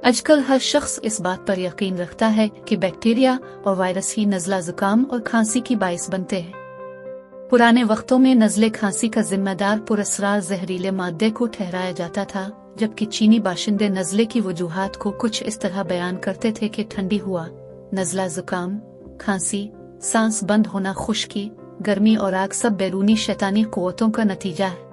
आजकल हर शख्स इस बात पर यकीन रखता है कि बैक्टीरिया और वायरस ही नज़ला जुकाम और खांसी की बाइस बनते हैं। पुराने वक्तों में नज़ले खांसी का जिम्मेदार पुरस्रार जहरीले मादे को ठहराया जाता था, जबकि चीनी बाशिंदे नज़ले की वजूहात को कुछ इस तरह बयान करते थे कि ठंडी हुआ, नज़ला जुकाम, खांसी, सांस बंद होना, खुश्की, गर्मी और आग सब बैरूनी शैतानी कुव्वतों का नतीजा है।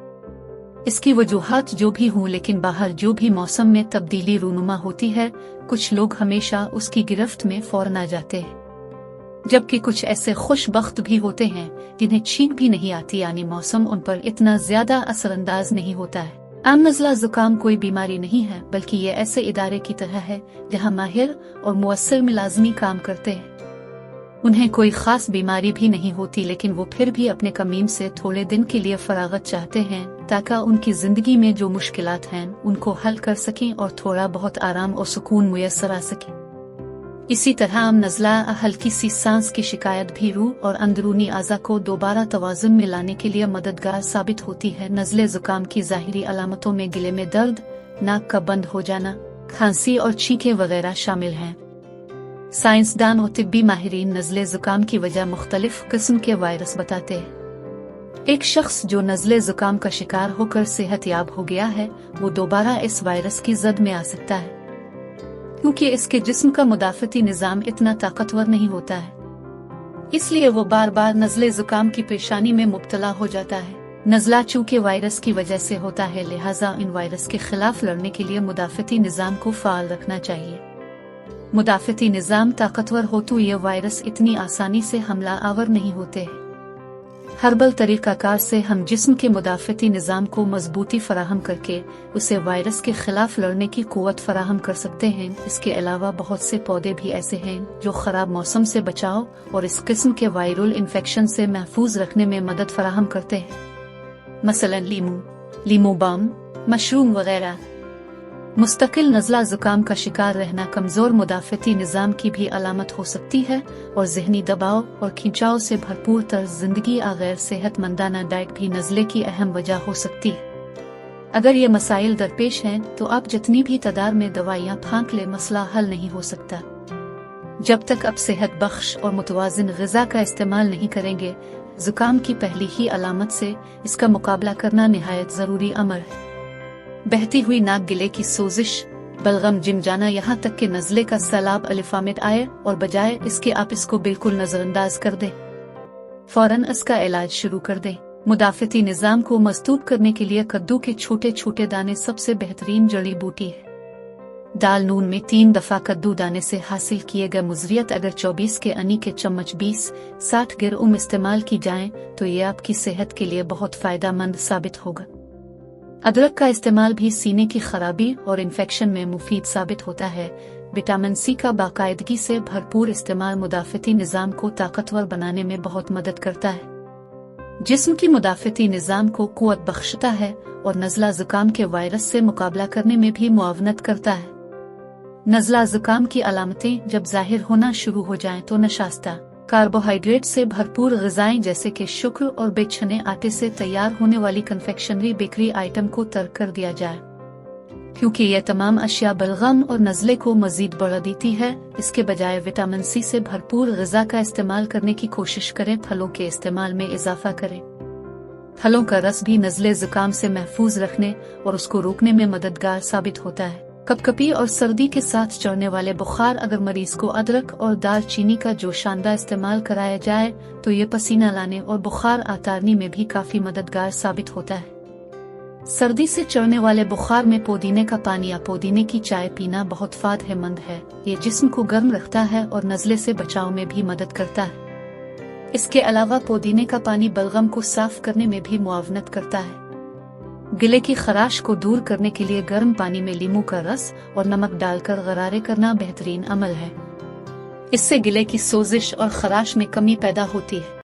इसकी वजूहात जो भी हों, लेकिन बाहर जो भी मौसम में तब्दीली रूनुमा होती है, कुछ लोग हमेशा उसकी गिरफ्त में फौरन आ जाते हैं, जबकि कुछ ऐसे खुशबख्त भी होते हैं जिन्हें छींक भी नहीं आती, यानी मौसम उन पर इतना ज्यादा असरअंदाज नहीं होता है। आम नज़ला जुकाम कोई बीमारी नहीं है, बल्कि ये ऐसे इदारे की तरह है जहाँ माहिर और मुअस्सिर मुलाजमी काम करते हैं। उन्हें कोई खास बीमारी भी नहीं होती, लेकिन वो फिर भी अपने कमीम से थोड़े दिन के लिए फरागत चाहते हैं ताकि उनकी जिंदगी में जो मुश्किलात हैं उनको हल कर सकें और थोड़ा बहुत आराम और सुकून मुयस्सर आ सके। इसी तरह आम नज़ला हल्की सी सांस की शिकायत भी रूह और अंदरूनी आज़ा को दोबारा तवाज़ुन में लाने के लिए मददगार साबित होती है। नज़ले जुकाम की ज़ाहिरी अलामतों में गले में दर्द, नाक का बंद हो जाना, खांसी और छींकें वगैरह शामिल हैं। साइंसदान और तिब्बी माहिरीन नज़ले जुकाम की वजह मुख्तलिफ किस्म के वायरस बताते हैं। एक शख्स जो नज़ले जुकाम का शिकार होकर सेहतयाब हो गया है, वो दोबारा इस वायरस की जद में आ सकता है, क्योंकि इसके जिस्म का मुदाफ़ती निज़ाम इतना ताकतवर नहीं होता है, इसलिए वो बार बार नज़ले जुकाम की परेशानी में मुब्तला हो जाता है। नज़ला चूँकि वायरस की वजह से होता है, लिहाजा इन वायरस के खिलाफ लड़ने के लिए मुदाफ़ती निज़ाम को फ़ाल रखना चाहिए। मुदाफ़ती निज़ाम ताकतवर हो तो ये वायरस इतनी आसानी से हमला आवर नहीं होते हैं। हर्बल तरीक़ाकार से हम जिस्म के मुदाफ़ती निज़ाम को मजबूती फराहम करके उसे वायरस के खिलाफ लड़ने की क़ुव्वत फराहम कर सकते हैं। इसके अलावा बहुत से पौधे भी ऐसे हैं जो ख़राब मौसम से बचाव और इस किस्म के वायरल इन्फेक्शन से महफूज रखने में मदद फराहम करते हैं, मसलन लीमू, लीमू बाम, मशरूम वगैरह। मुस्तकिल नज़ला जुकाम का शिकार रहना कमज़ोर मुदाफ़ती निज़ाम की भी अलामत हो सकती है और ज़हनी दबाव और खिंचाव से भरपूर तर्ज ज़िंदगी आ गैर सेहतमंदाना डाइट भी नज़ले की अहम वजह हो सकती है। अगर ये मसाइल दरपेश हैं तो आप जितनी भी तादाद में दवाइयाँ फाँक ले, मसला हल नहीं हो सकता। जब तक आप सेहत बख्श और मुतवाज़िन ग़िज़ा का इस्तेमाल नहीं करेंगे, जुकाम की पहली ही अलामत से इसका मुकाबला करना निहायत ज़रूरी अमर है। बहती हुई नाक, गिले की सोजिश, बलगम, जिम जाना, यहाँ तक कि नज़ले का सैलाब अलिफामिद आए और बजाय इसके आप इसको बिल्कुल नज़रअंदाज कर दें, फौरन इसका इलाज शुरू कर दें। मुदाफ़ती निज़ाम को मज़बूत करने के लिए कद्दू के छोटे छोटे दाने सबसे बेहतरीन जड़ी बूटी है। दाल नून में 3 दफ़ा कद्दू दाने से हासिल किए गए मुज़रियत अगर 24 के अनी के चम्मच 20-60 गिर इस्तेमाल की जाएं तो ये आपकी सेहत के लिए बहुत फ़ायदा मंद साबित होगा। अदरक का इस्तेमाल भी सीने की खराबी और इन्फेक्शन में मुफीद साबित होता है। विटामिन सी का बाकायदगी से भरपूर इस्तेमाल मुदाफ़ती निज़ाम को ताकतवर बनाने में बहुत मदद करता है, जिस्म की मुदाफ़ती निज़ाम को क़ुव्वत बख्शता है और नज़ला ज़ुकाम के वायरस से मुकाबला करने में भी मुआवनत करता है। नज़ला ज़ुकाम की अलामतें जब ज़ाहिर होना शुरू हो जाएं तो नशास्ता, कार्बोहाइड्रेट से भरपूर ग़िज़ाएं जैसे कि शुक्र और बेचने आटे से तैयार होने वाली कन्फेक्शनरी बेकरी आइटम को तर्क कर दिया जाए, क्योंकि यह तमाम अशिया बलगम और नज़ले को मज़ीद बढ़ा देती है। इसके बजाय विटामिन सी से भरपूर ग़िज़ा का इस्तेमाल करने की कोशिश करें। फलों के इस्तेमाल में इजाफा करें। फलों का रस भी नज़ले ज़ुकाम से महफूज रखने और उसको रोकने में मददगार साबित होता है। कपकपी और सर्दी के साथ चढ़ने वाले बुखार, अगर मरीज को अदरक और दालचीनी का जो शानदार इस्तेमाल कराया जाए तो ये पसीना लाने और बुखार आतारने में भी काफी मददगार साबित होता है। सर्दी से चढ़ने वाले बुखार में पुदीने का पानी या पुदीने की चाय पीना बहुत फायदेमंद है। ये जिस्म को गर्म रखता है और नज़ले से बचाव में भी मदद करता है। इसके अलावा पुदीने का पानी बलगम को साफ करने में भी मुआवनत करता है। गिले की खराश को दूर करने के लिए गर्म पानी में लीमू का रस और नमक डालकर गरारे करना बेहतरीन अमल है। इससे गिले की सोजिश और खराश में कमी पैदा होती है।